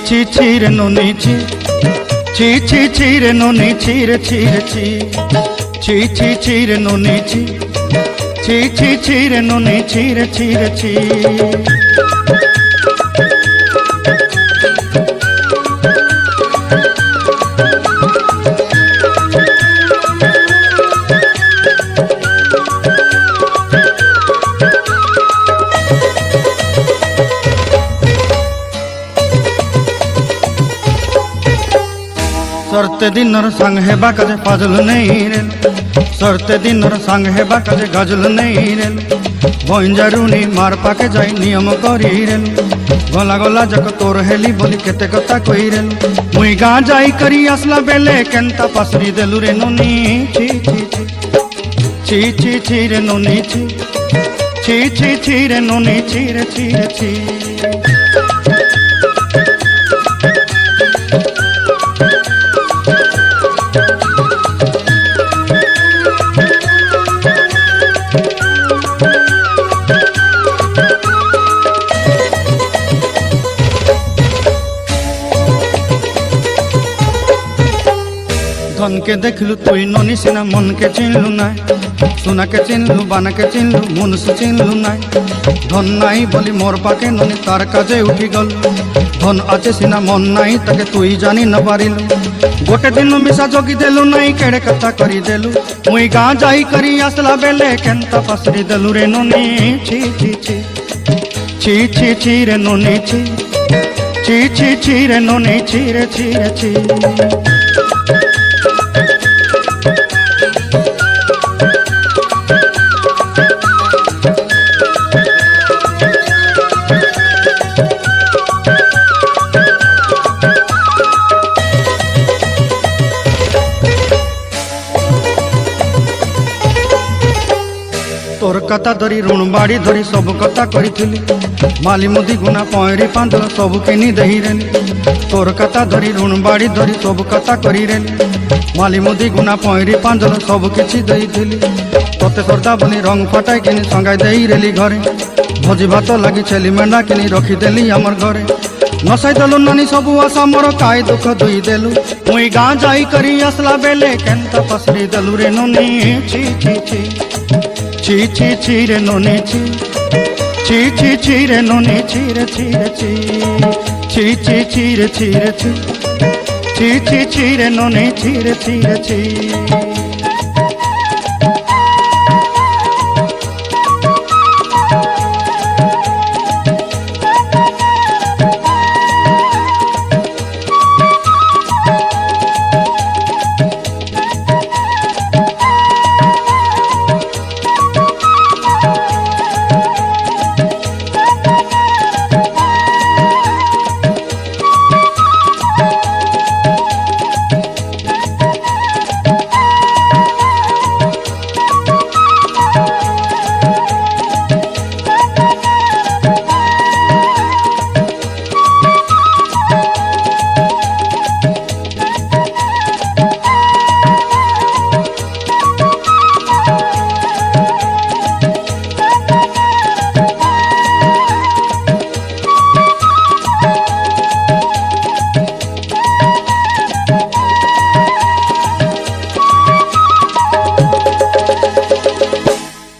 ছি ছি রে ননি ছি ছি ছি ছি রে ননি ছি রে ছি রে ছি ছি ছি ছি রে ননি ছি ছি ছি ছি রে ননি ছি রে ছি রে ছি सरते दिनर संग हेबा काजे पाजल नहीं रेल सरते दिनर संग हेबा काजे गजल नहीं रेल बंजारुनी मार पाके जाई नियम करी रेल गला गला जक तोर हेली बोली केते कथा कई रेल मुई गा जाई करी असला बेले केंता पसरी देलु रे नोनी छी छी छी छी छी छी रे नोनी छी छी छी छी रे नोनी छी रे छी रे छी धन के देखलु तुई ननी सिना मन के चिन्हलु ना सुना के चिन्हलु बाना के चिन्हलु मन से चिन्हलु ना धन नाई बोली मोर पाके ननी तार काजे उठी गल धन आचे सिना मन नाई ताके तुई जानी न पारिलु गोटे दिन मिसा जोगी देलु नाई केड़े कथा करी देलु मुई गा जाई करी आसला बेले केंता पसरी देलु रे ननी छी छी छी छी छी छी रे ननी छी छी छी छी रे ननी छी रे छी रे छी तोर कथा धरी ऋण बाड़ी धरी सब कथा करी माली मुदी गुना पयरी पांदल सब किनी दही रेली तोर कथा धरी ऋण बाड़ी धरी सब कथा करी रेली माली मुदी गुना पयरी पांदल सब किछि दही थिली तोते सरदा बनी रंग फटाई किनी संगाई देई रेली घरे भोजी भात लगी छेली मेंढा किनी रखी देली हमर घरे नसाई देलु नानी सबु आशा मोर काय दुख दुई देलु मुई गा जाई करी असला बेले केंता पसरी देलु रे नोनी छी छी छी ची ची ची रे नोनी ची ची ची ची रे नोनी ची रे ची रे ची ची ची ची रे ची रे ची ची ची ची रे नोनी ची रे ची रे ची।